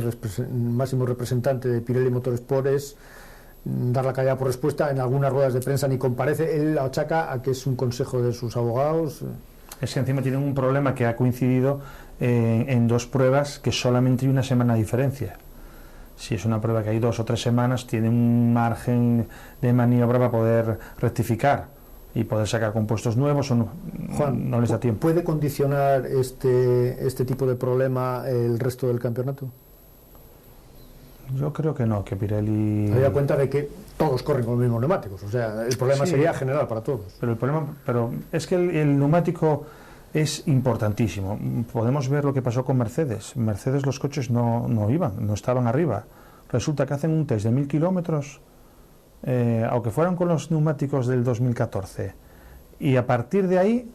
máximo representante de Pirelli Motorsport, es dar la callada por respuesta. En algunas ruedas de prensa ni comparece, él la achaca a que es un consejo de sus abogados. Es que encima tienen un problema que ha coincidido en dos pruebas que solamente hay una semana de diferencia. Si es una prueba que hay 2 o 3 semanas, tiene un margen de maniobra para poder rectificar y poder sacar compuestos nuevos, o no, Juan, no les da tiempo. ¿Puede condicionar este tipo de problema el resto del campeonato? Yo creo que no, que Pirelli... Me da cuenta de que todos corren con los mismos neumáticos, o sea, el problema sería general para todos. Pero es que el neumático es importantísimo. Podemos ver lo que pasó con Mercedes. Mercedes, los coches no iban, no estaban arriba. Resulta que hacen un test de 1000 kilómetros, aunque fueran con los neumáticos del 2014, y a partir de ahí,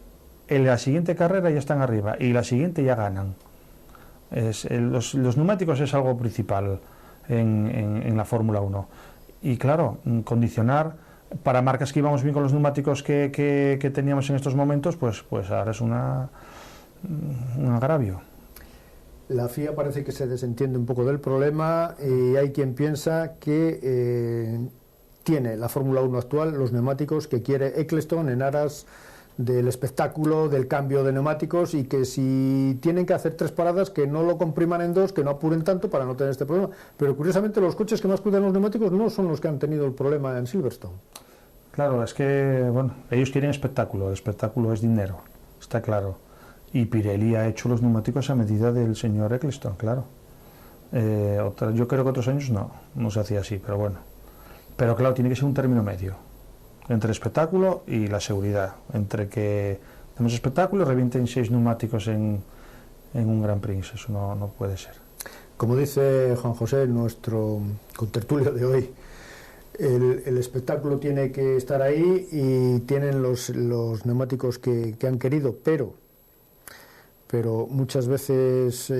en la siguiente carrera ya están arriba, y la siguiente ya ganan. Los neumáticos es algo principal en la Fórmula 1. Y claro, condicionar para marcas que íbamos bien con los neumáticos que teníamos en estos momentos, pues ahora es un agravio. La FIA parece que se desentiende un poco del problema, y hay quien piensa que tiene la Fórmula 1 actual los neumáticos que quiere Ecclestone en aras del espectáculo, del cambio de neumáticos, y que si tienen que hacer 3 paradas, que no lo compriman en 2, que no apuren tanto para no tener este problema. Pero curiosamente los coches que más cuidan los neumáticos no son los que han tenido el problema en Silverstone. Claro, es que bueno, ellos quieren espectáculo, el espectáculo es dinero, está claro. Y Pirelli ha hecho los neumáticos a medida del señor Ecclestone, claro. Yo creo que otros años no se hacía así, pero bueno. Pero claro, tiene que ser un término medio entre el espectáculo y la seguridad, entre que tenemos espectáculo y revienten 6 neumáticos en un Grand Prix. Eso no puede ser. Como dice Juan José, nuestro contertulio de hoy, el espectáculo tiene que estar ahí, y tienen los neumáticos que han querido, pero muchas veces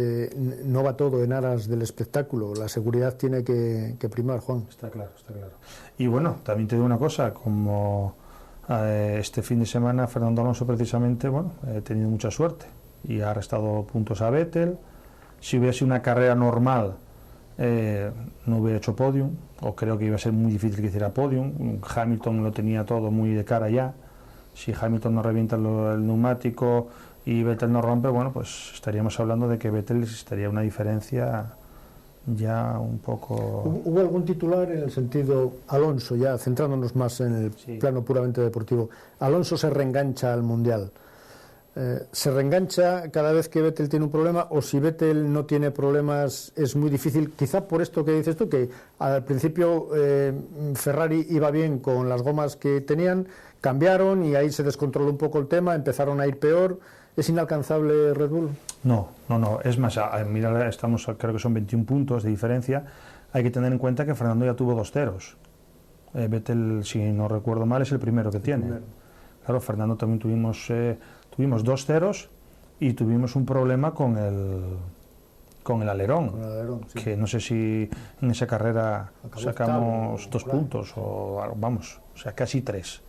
no va todo en aras del espectáculo. La seguridad tiene que primar, Juan. Está claro. Y bueno, también te digo una cosa, como este fin de semana Fernando Alonso precisamente, bueno, ha tenido mucha suerte y ha restado puntos a Vettel. Si hubiera sido una carrera normal, no hubiera hecho podium, o creo que iba a ser muy difícil que hiciera podium. Hamilton lo tenía todo muy de cara ya. Si Hamilton no revienta el neumático y Vettel no rompe, bueno, pues estaríamos hablando de que Vettel estaría una diferencia ya un poco... ¿Hubo algún titular en el sentido, Alonso, ya centrándonos más en el plano puramente deportivo, Alonso se reengancha al Mundial? ¿Se reengancha cada vez que Vettel tiene un problema, o si Vettel no tiene problemas es muy difícil? Quizá por esto que dices tú, que al principio Ferrari iba bien con las gomas que tenían, cambiaron y ahí se descontroló un poco el tema, empezaron a ir peor. ¿Es inalcanzable Red Bull? No, es más, mira, creo que son 21 puntos de diferencia. Hay que tener en cuenta que Fernando ya tuvo 2 ceros. Vettel, si no recuerdo mal, es el primero que tiene. Claro, Fernando también tuvimos 2 ceros y tuvimos un problema con el alerón, sí. Que no sé si en esa carrera sacamos 2 puntos o vamos, o sea, casi 3.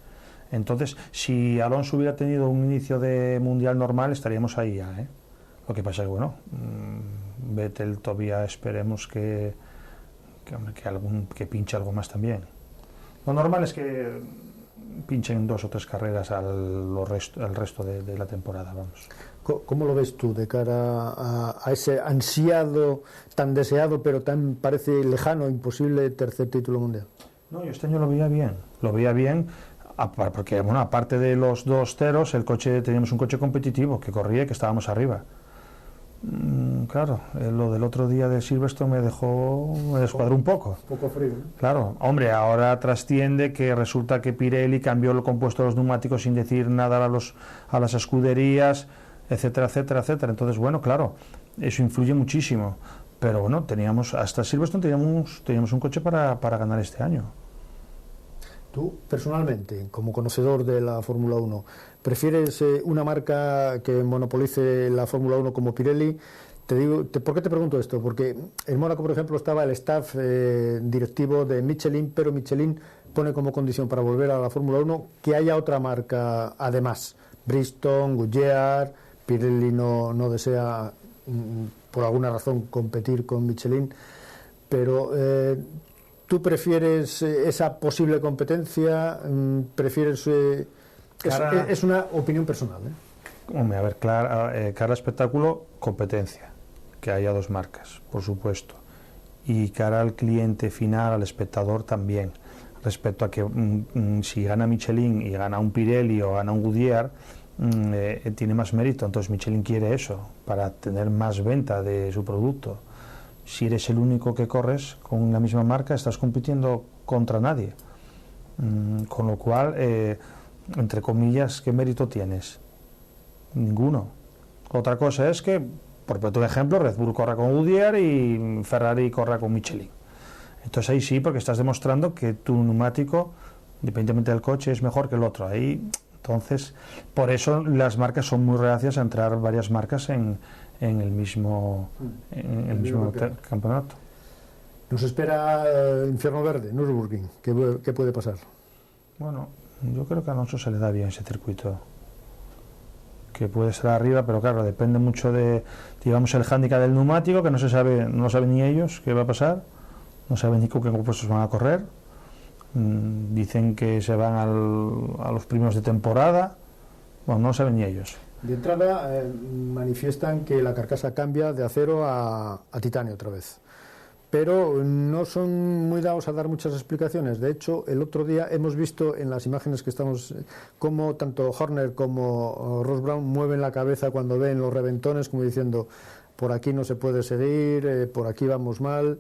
Entonces, si Alonso hubiera tenido un inicio de mundial normal, estaríamos ahí ya, ¿eh? Lo que pasa es que, bueno, Vettel todavía esperemos que que pinche algo más también. Lo normal es que pinchen 2 o 3 carreras al resto de la temporada, vamos. ¿Cómo lo ves tú de cara a ese ansiado, tan deseado, pero tan parece lejano, imposible tercer título mundial? No, yo este año lo veía bien, porque bueno, aparte de los 2 ceros, teníamos un coche competitivo que corría y que estábamos arriba. Claro, lo del otro día de Silverstone me descuadró un poco. Un poco frío, ¿no? Claro, hombre, ahora trasciende que resulta que Pirelli cambió el compuesto de los neumáticos sin decir nada a las escuderías, etcétera, etcétera, etcétera. Entonces, bueno, claro, eso influye muchísimo. Pero bueno, hasta Silverstone teníamos un coche para ganar este año. Tú, personalmente, como conocedor de la Fórmula 1, ¿prefieres una marca que monopolice la Fórmula 1 como Pirelli? ¿Por qué te pregunto esto? Porque en Mónaco, por ejemplo, estaba el staff directivo de Michelin, pero Michelin pone como condición para volver a la Fórmula 1 que haya otra marca además. Bridgestone, Goodyear, Pirelli no desea, por alguna razón, competir con Michelin, pero... ¿Tú prefieres esa posible competencia? ¿Prefieres...? Es una opinión personal, ¿eh? Hombre, a ver, cara espectáculo, competencia. Que haya 2 marcas, por supuesto. Y cara al cliente final, al espectador también. Respecto a que si gana Michelin y gana un Pirelli o gana un Goodyear, tiene más mérito. Entonces Michelin quiere eso, para tener más venta de su producto. Si eres el único que corres con la misma marca, estás compitiendo contra nadie. Con lo cual, entre comillas, ¿qué mérito tienes? Ninguno. Otra cosa es que, por ejemplo, Red Bull corra con Goodyear y Ferrari corra con Michelin. Entonces ahí sí, porque estás demostrando que tu neumático, independientemente del coche, es mejor que el otro. Entonces, por eso las marcas son muy reacias a entrar varias marcas en el mismo campeonato. Nos espera el infierno verde, Nürburgring. ¿Qué puede pasar? Bueno, yo creo que a Alonso se le da bien ese circuito. Que puede estar arriba, pero claro, depende mucho de, digamos, el hándicap del neumático, que no lo saben ni ellos qué va a pasar, no saben ni con qué compuestos van a correr. Dicen que se van a los primeros de temporada, bueno, no lo saben ni ellos. De entrada manifiestan que la carcasa cambia de acero a titanio otra vez, pero no son muy dados a dar muchas explicaciones. De hecho, el otro día hemos visto en las imágenes que estamos cómo tanto Horner como Ross Brown mueven la cabeza cuando ven los reventones, como diciendo, por aquí no se puede seguir, por aquí vamos mal.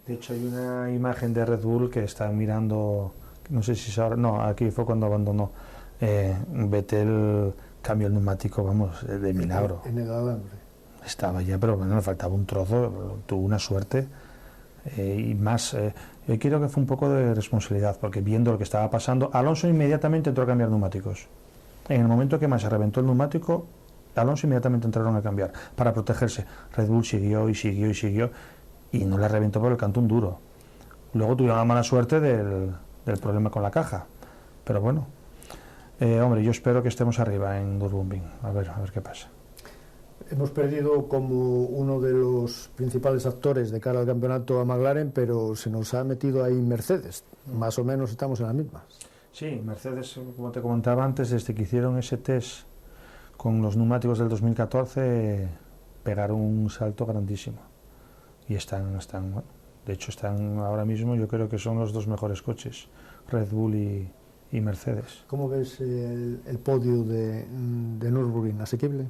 De hecho, hay una imagen de Red Bull que están mirando, no sé si es ahora, no, aquí fue cuando abandonó Vettel. Cambio el neumático, vamos, de milagro. En el alambre. Estaba ya, pero bueno, le faltaba un trozo, tuvo una suerte. Y más, yo creo que fue un poco de responsabilidad, porque viendo lo que estaba pasando, Alonso inmediatamente entró a cambiar neumáticos. En el momento que más se reventó el neumático, Alonso inmediatamente entraron a cambiar, para protegerse. Red Bull siguió, y no le reventó por el cantón duro. Luego tuvieron la mala suerte del problema con la caja. Pero bueno. Hombre, yo espero que estemos arriba en Nürburgring, a ver qué pasa. Hemos perdido como uno de los principales actores de cara al campeonato a McLaren, pero se nos ha metido ahí Mercedes, más o menos estamos en las mismas. Sí, Mercedes, como te comentaba antes, desde que hicieron ese test con los neumáticos del 2014, pegaron un salto grandísimo. Y están bueno, de hecho están ahora mismo, yo creo que son los 2 mejores coches, Red Bull y Mercedes. ¿Cómo ves el podio de Nürburgring? ¿Asequible?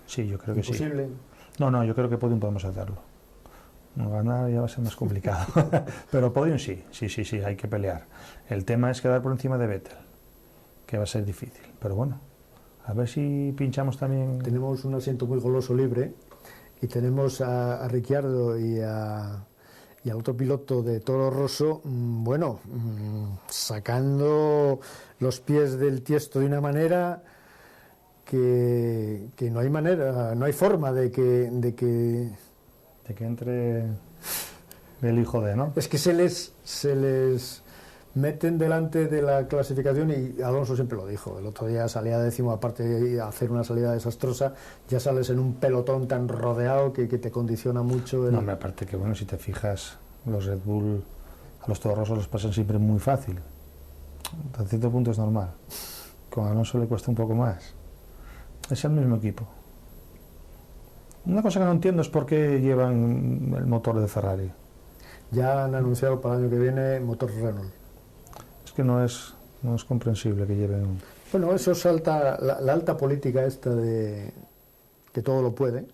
Sí, yo creo que ¿Imposible? sí. No, yo creo que podium podemos hacerlo. No ganar ya va a ser más complicado. Pero podium sí, hay que pelear. El tema es quedar por encima de Vettel, que va a ser difícil. Pero bueno, a ver si pinchamos también. Tenemos un asiento muy goloso libre y tenemos a Ricciardo y al otro piloto de Toro Rosso, sacando los pies del tiesto de una manera que no hay forma de que entre el hijo de, ¿no? Es que se les meten delante de la clasificación, y Alonso siempre lo dijo, el otro día salía 10º, aparte de hacer una salida desastrosa, ya sales en un pelotón tan rodeado que te condiciona mucho. No, aparte que bueno, si te fijas, Los Red Bull a los todoterrenos los pasan siempre muy fácil. Hasta cierto punto es normal. Con Alonso le cuesta un poco más. Es el mismo equipo. Una cosa que no entiendo es por qué llevan el motor de Ferrari. Ya han anunciado para el año que viene motor Renault. Es que no es comprensible que lleven... Bueno, eso salta la alta política esta de que todo lo puede,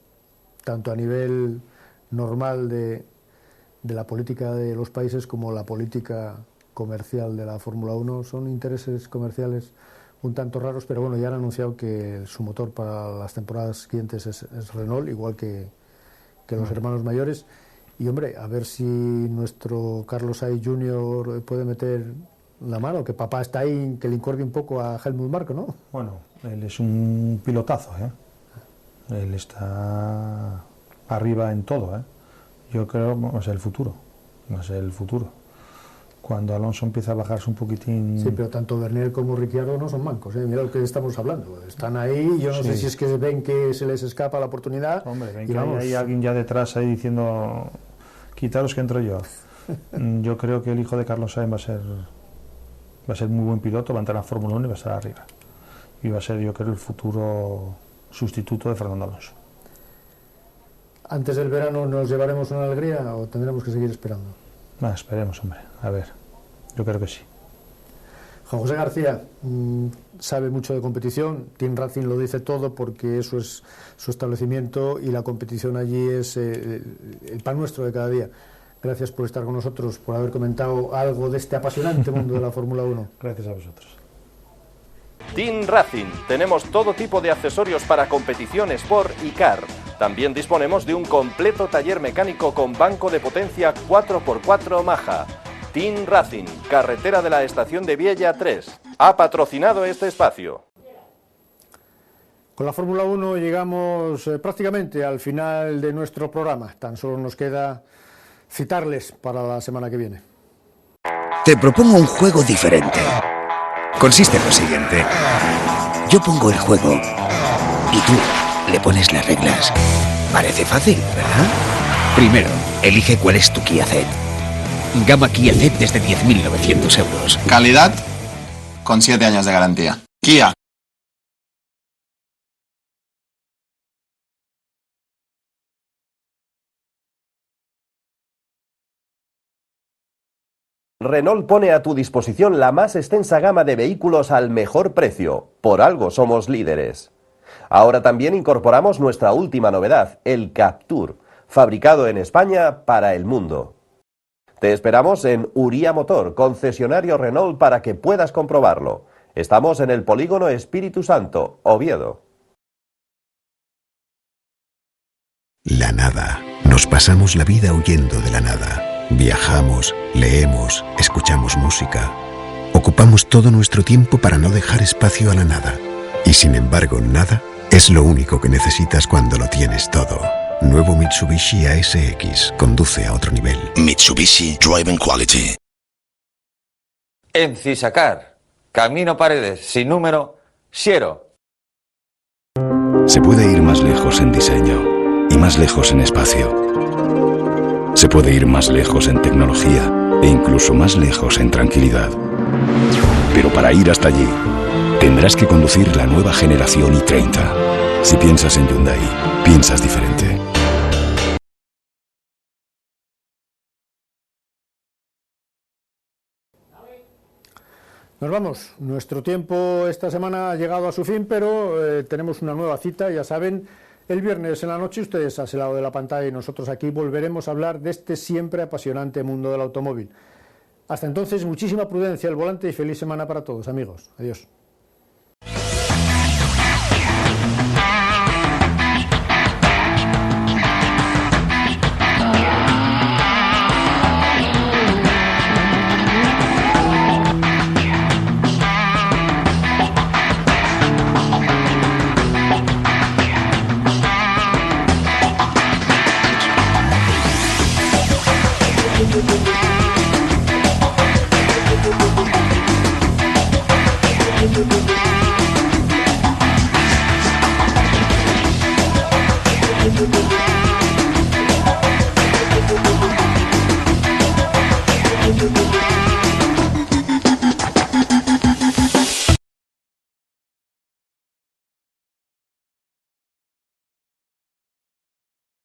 tanto a nivel normal de la política de los países como la política comercial de la Fórmula 1. Son intereses comerciales un tanto raros, pero bueno, ya han anunciado que su motor para las temporadas siguientes es Renault, igual que los hermanos mayores. Y hombre, a ver si nuestro Carlos Sainz Jr. puede meter la mano, que papá está ahí, que le incorde un poco a Helmut Marko, ¿no? Bueno, él es un pilotazo, ¿eh? Él está arriba en todo, ¿eh? Yo creo que va a ser el futuro, Cuando Alonso empieza a bajarse un poquitín... Sí, pero tanto Bernier como Ricciardo no son mancos, ¿eh? Mira lo que estamos hablando. Están ahí, yo no sé si es que ven que se les escapa la oportunidad. Hombre, ven que hay alguien ya detrás ahí diciendo, quitaros que entro yo. Yo creo que el hijo de Carlos Sainz va a ser muy buen piloto, va a entrar en la Fórmula 1 y va a estar arriba. Y va a ser, yo creo, el futuro sustituto de Fernando Alonso. ¿Antes del verano nos llevaremos una alegría o tendremos que seguir esperando? Esperemos, hombre, a ver, yo creo que sí. Juan José García sabe mucho de competición, Team Racing lo dice todo porque eso es su establecimiento y la competición allí es el pan nuestro de cada día. Gracias por estar con nosotros, por haber comentado algo de este apasionante mundo de la Fórmula 1. Gracias a vosotros. Team Racing. Tenemos todo tipo de accesorios para competición Sport y Car. También disponemos de un completo taller mecánico con banco de potencia 4x4 Maja. Team Racing, carretera de la estación de Viella 3. Ha patrocinado este espacio. Con la Fórmula 1 llegamos prácticamente al final de nuestro programa. Tan solo nos queda citarles para la semana que viene. Te propongo un juego diferente. Consiste en lo siguiente. Yo pongo el juego y tú le pones las reglas. Parece fácil, ¿verdad? Primero, elige cuál es tu Kia Ceed. Gama Kia Ceed desde 10.900 euros. Calidad con 7 años de garantía. Kia. Renault pone a tu disposición la más extensa gama de vehículos al mejor precio. Por algo somos líderes. Ahora también incorporamos nuestra última novedad, el Captur, fabricado en España para el mundo. Te esperamos en Uría Motor, concesionario Renault, para que puedas comprobarlo. Estamos en el Polígono Espíritu Santo, Oviedo. La nada. Nos pasamos la vida huyendo de la nada. Viajamos, leemos, escuchamos música. Ocupamos todo nuestro tiempo para no dejar espacio a la nada. Y sin embargo, nada es lo único que necesitas cuando lo tienes todo. Nuevo Mitsubishi ASX. Conduce a otro nivel. Mitsubishi Driving Quality. En Cisacar, Camino Paredes, sin número, Siero. Se puede ir más lejos en diseño y más lejos en espacio. Se puede ir más lejos en tecnología e incluso más lejos en tranquilidad. Pero para ir hasta allí, tendrás que conducir la nueva generación i30. Si piensas en Hyundai, piensas diferente. Nos vamos. Nuestro tiempo esta semana ha llegado a su fin, pero tenemos una nueva cita, ya saben. El viernes en la noche ustedes a ese lado de la pantalla y nosotros aquí volveremos a hablar de este siempre apasionante mundo del automóvil. Hasta entonces, muchísima prudencia al volante y feliz semana para todos, amigos. Adiós.